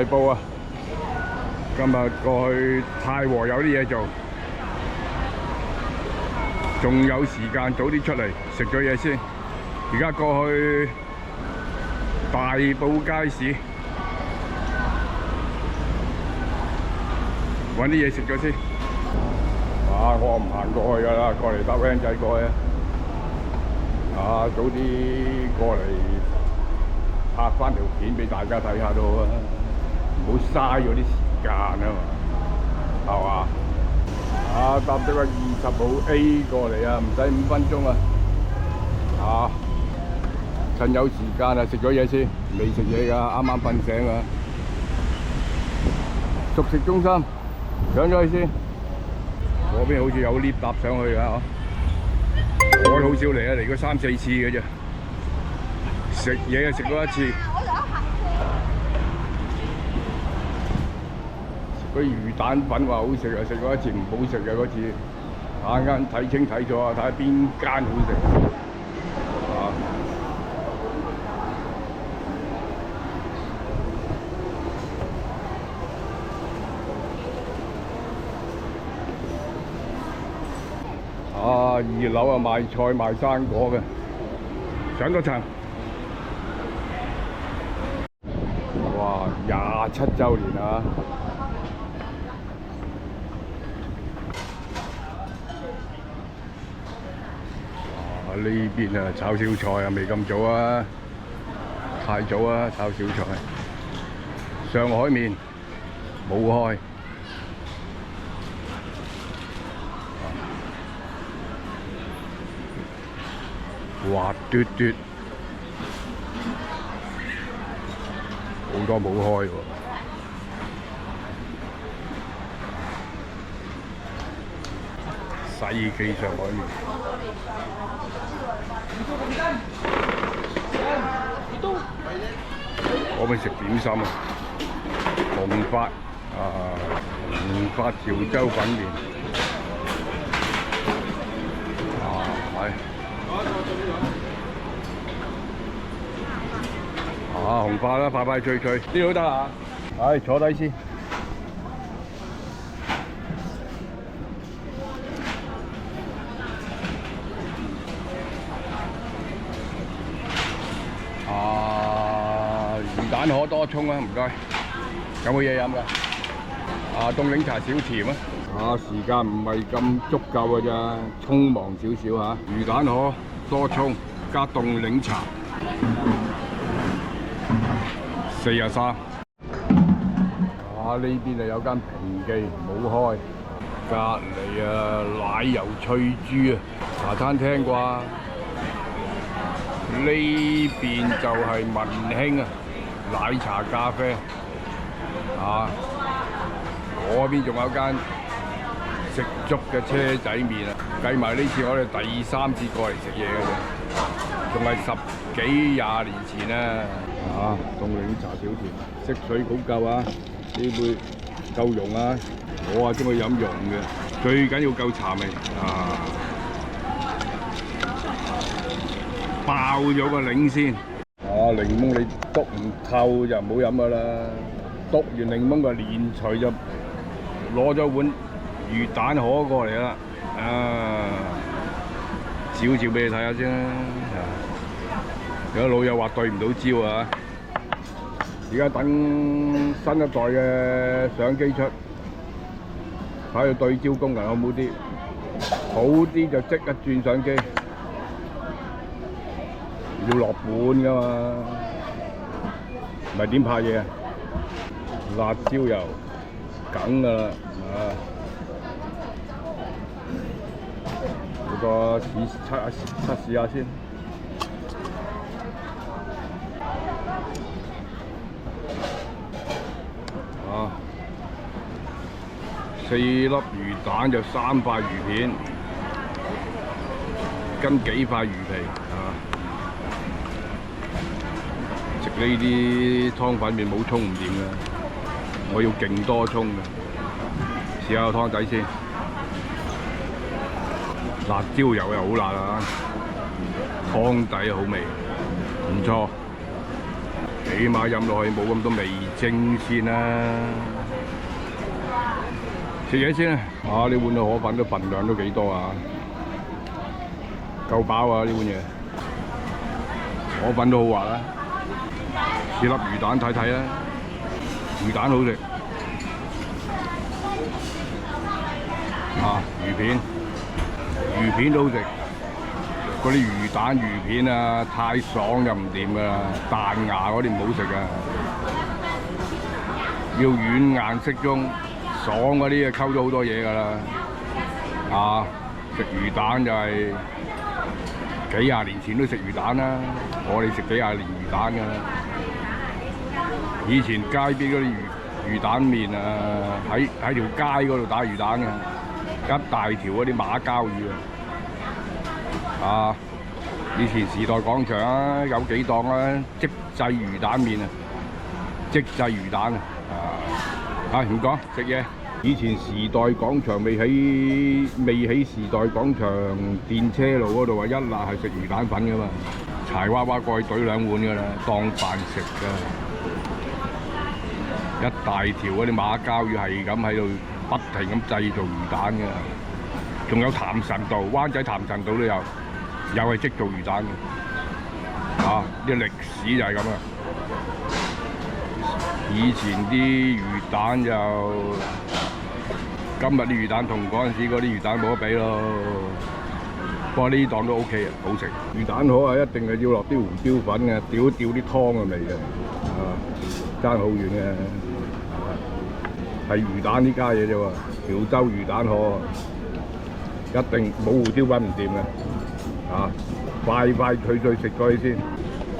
大埔啊！今日過去太和有啲嘢做，仲有時間早啲出嚟食咗嘢先。而家過去大埔街市揾啲嘢食咗先。啊！我唔行過去㗎啦，過嚟搭 van 仔過去啊！早啲過嚟拍翻條片俾大家睇下都好啊，唔好嘥咗啲時間啊嘛，係嘛？啊！搭咗個20號 A 過嚟啊，唔使5分鐘啊！啊！趁有時間啊，食咗嘢先，未食嘢㗎，啱啱瞓醒啊！熟食中心上咗去先，嗰邊好似有 lift 搭上去㗎，我好少嚟啊，嚟過3、4次嘅啫。食嘢啊，食過一次。嗰啲魚蛋粉話好食啊，食過一次唔好食嘅嗰次。啱啱睇清睇咗啊，睇下邊間好食啊！2樓啊，賣菜賣生果嘅，上咗層。哇！27週年啊！呢邊啊，炒小菜啊，未咁早啊，太早啊，炒小菜。上海麵冇開。滑嘟嘟，好多冇開喎。西記上海麵，我咪食點心啊！紅發潮州粉麵，紅發啦，快快脆脆，呢度都得啊！坐低先。魚蛋可多葱啊，唔該。有冇嘢飲㗎？凍檸茶少甜啊！時間唔係咁足夠㗎咋，匆忙少少嚇。魚蛋可多葱加凍檸茶。43。呢邊有間平記冇開，隔離奶油脆豬啊，茶餐廳啩。呢邊就係文興啊，奶茶咖啡嗰邊仲有間食粥嘅車仔麵啊，計埋呢次我哋第3次過嚟食嘢嘅啫，仲係10幾20年前啊！凍檸茶少甜，色水好夠啊！呢杯夠溶啊！我中意飲溶嘅，最緊要夠茶味啊！爆咗個檸先。檸檬你篤唔透就唔好飲噶啦，篤完檸檬個連隨就攞咗碗魚蛋河過嚟啦。照照俾你睇下先啦。有老友話對唔到焦啊！而家等新一代嘅相機出，睇下對焦功能好唔好啲，好啲就即刻轉相機。要落本噶嘛，唔係點拍嘢啊？辣椒油梗噶啦，嗰個測試下先。4粒魚蛋就3塊魚片，跟幾塊魚皮食呢啲湯粉麵冇葱唔掂嘅，我要勁多葱嘅。試下個湯底先，辣椒油又好辣啊，湯底好味，唔錯。起碼飲落去冇咁多味精先啦。食嘢先啊！呢碗河粉都份量都幾多啊，夠飽啊！呢碗嘢河粉都好滑啦，試粒魚蛋睇睇啦，魚蛋好食啊！魚片都好食，嗰啲魚蛋魚片啊太爽就唔掂㗎啦，彈牙嗰啲唔好食啊，要軟硬適中。爽嗰啲啊，溝咗好多嘢㗎啦！啊，食魚蛋就係幾廿年前都食魚蛋啦，我哋食幾廿年魚蛋㗎啦。以前街邊嗰啲魚蛋麵啊，喺條街嗰度打魚蛋嘅，一大條嗰啲馬鮫魚啊！以前時代廣場啊，有幾檔啊，即製魚蛋麵啊，即製魚蛋啊，唔講食嘢。以前時代廣場未起時代廣場電車路嗰度啊，一辣係食魚蛋粉噶嘛，柴娃娃過去懟2碗噶啦，當飯食噶。一大條嗰啲馬鮫魚係咁喺度不停咁製造魚蛋嘅，仲有譚臣道、灣仔譚臣道都有，又係即做魚蛋嘅。啊，啲歷史就係咁啊！以前啲魚蛋就今日啲魚蛋同嗰陣時嗰啲魚蛋冇得比咯。不過呢檔都 OK 啊，好食。魚蛋河啊，一定係要落啲胡椒粉嘅，吊啲湯嘅味嘅，爭好遠嘅。係魚蛋呢家嘢啫喎，潮州魚蛋河一定冇胡椒粉唔掂嘅。快快脆脆食咗佢先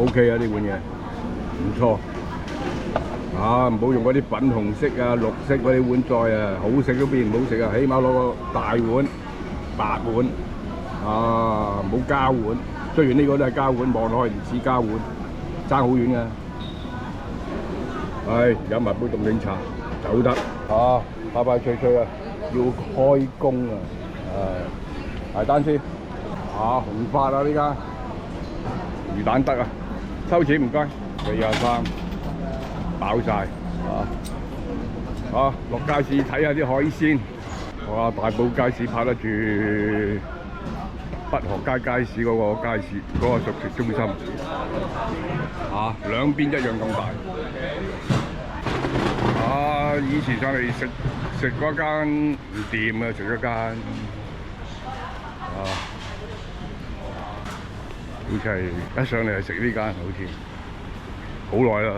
，OK 啊呢碗嘢，唔錯。唔好用嗰啲粉紅色啊、綠色嗰啲碗菜啊，好食都變唔好食啊！起碼攞個大碗、白碗，唔好膠碗。雖然呢個都係膠碗，望落去唔似膠碗，爭好遠㗎。飲埋杯凍檸茶走得。快快脆脆啊！要開工啊！埋單先。紅發啊！呢家魚蛋得啊，收錢唔該，43。飽晒落街市睇下啲海鮮。哇！大埔街市拍得住北河街街市嗰個街市嗰個熟食中心兩邊一樣咁大。以前上嚟食嗰間唔掂啊，食咗間好似係一上嚟係食呢間，好似好耐啦。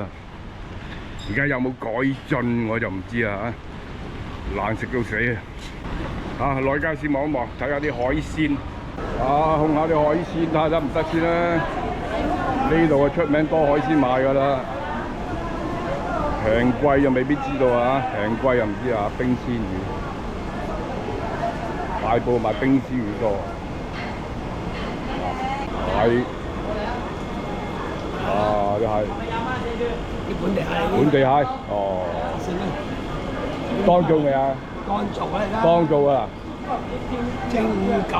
而家有冇改進我就唔知啊！難食到死啊！內街市望一望，睇下啲海鮮控下啲海鮮，睇下得唔得先啦。呢度出名多海鮮賣㗎啦，平貴就未必知道啊！平貴又唔知啊！冰鮮魚，大埔賣冰鮮魚多。都係本地蟹，當做未啊？當做啊！正九。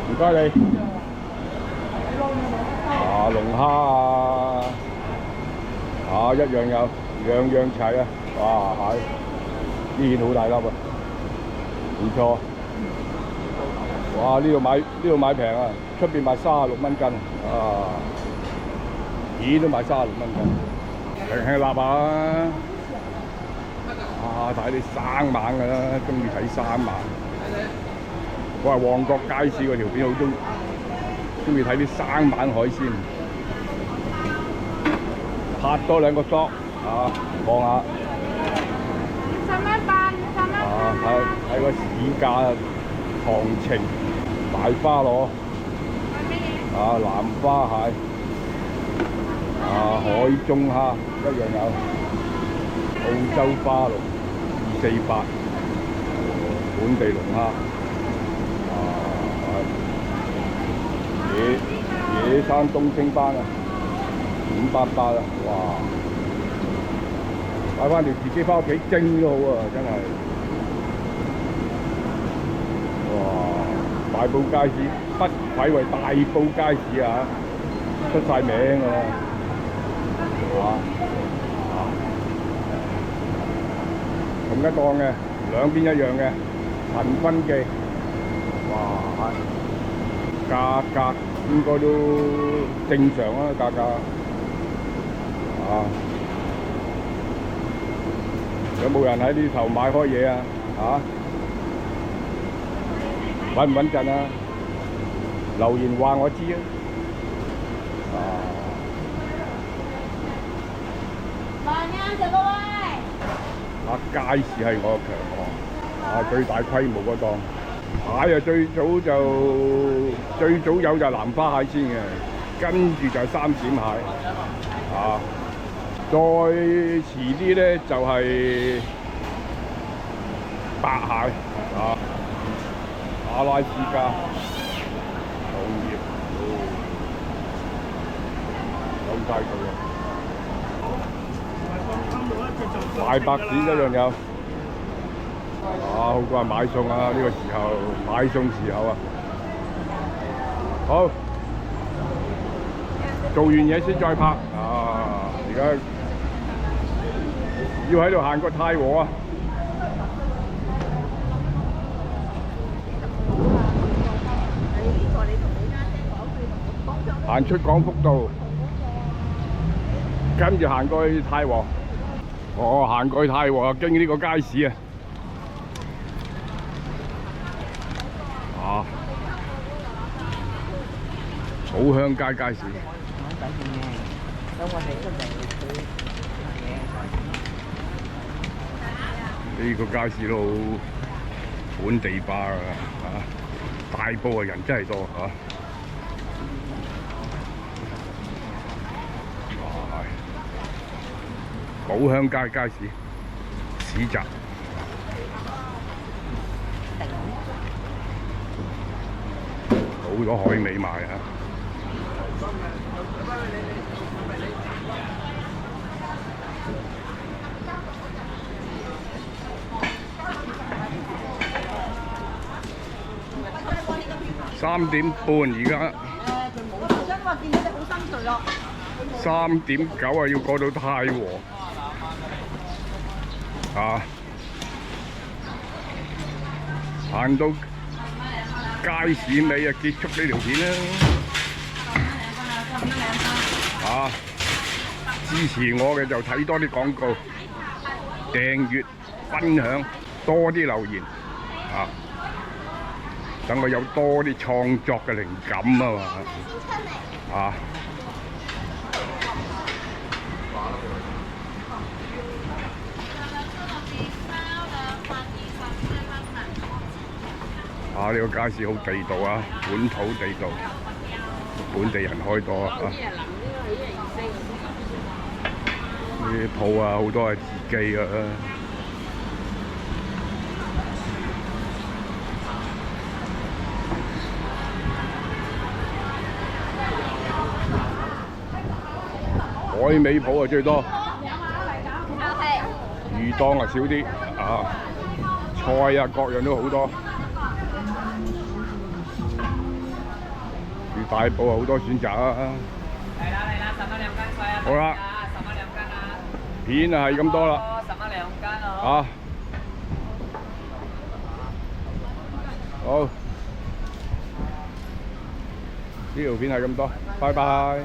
唔該你。龍蝦一樣有，樣樣齊啊！哇，呢件好大粒啊，唔錯。哇！呢度買平啊，出邊賣36蚊斤魚都賣36蚊斤，平起立啊！睇啲生猛㗎啦，中意睇生猛。我係旺角街市嗰條片好中意睇啲生猛海鮮，拍多2個索望下。50蚊8，50蚊。睇個市價行情。大花螺，南花蟹，海中蝦一樣有，澳洲花龍248，本地龍蝦，野生東星斑588啊！哇，買翻條自己翻屋企蒸都好啊，真係，哇！大埔街市不愧為大埔街市啊！出晒名㗎啦，同一檔嘅，兩邊一樣嘅，陳勳記，哇，價格應該都正常啦，價格，有冇人喺呢頭買開嘢啊？穩唔穩陣啊？留言話我知啊！街市係我嘅強項，最大規模嗰檔蟹啊，最早有就南花蟹先嘅，跟住就係三點蟹，再遲啲咧就係白蟹，阿拉斯加紅葉，有晒佢啊！大白子一樣有，好多人買餸啊！呢個時候買餸時候啊，好，做完嘢先再拍而家要喺度行過太和啊！行出廣福道，跟住行過去太和。行過去太和經呢個街市寶鄉街街市。呢個街市都好本地化大埔嘅人真係多寶鄉街街市市集，好多海味賣3點半而家。3.9要過到太和。行到街市尾結束呢條片啦。支持我嘅就睇多啲廣告，訂閱、分享，多啲留言等我有多啲創作嘅靈感嘛。呢個街市好地道本土地道，本地人開多啲鋪好多係自己海味鋪最多，魚檔少啲菜各樣都好多。大埔好多選擇好啦，片係咁多啦。好，呢條片係咁多，拜拜。